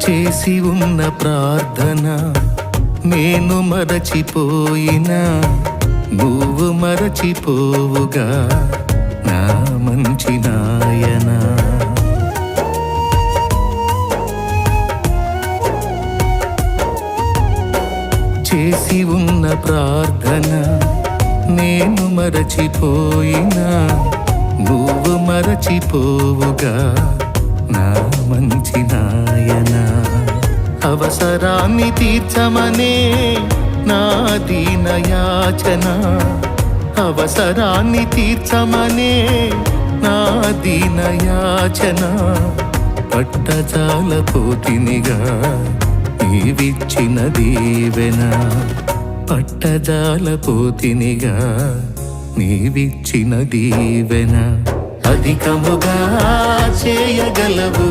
చేసి ఉన్న ప్రార్థన నేను మరచిపోయినా నువ్వు మరచిపోవుగా నా మంచి నాయనా. చేసి ఉన్న ప్రార్థన నేను మరచిపోయినా నువ్వు మరచిపోవుగా నా మంచి నాయనా. అవసరాన్ని తీర్చమనే నా దీన యాచన, అవసరాన్ని తీర్చమనే నా దీన యాచన. పట్టజాలపోతినిగా నీవిచ్చిన దీవెన, పట్టజాలపోతినిగా నీవిచ్చిన దీవెన. అధికముగా చేయగలవు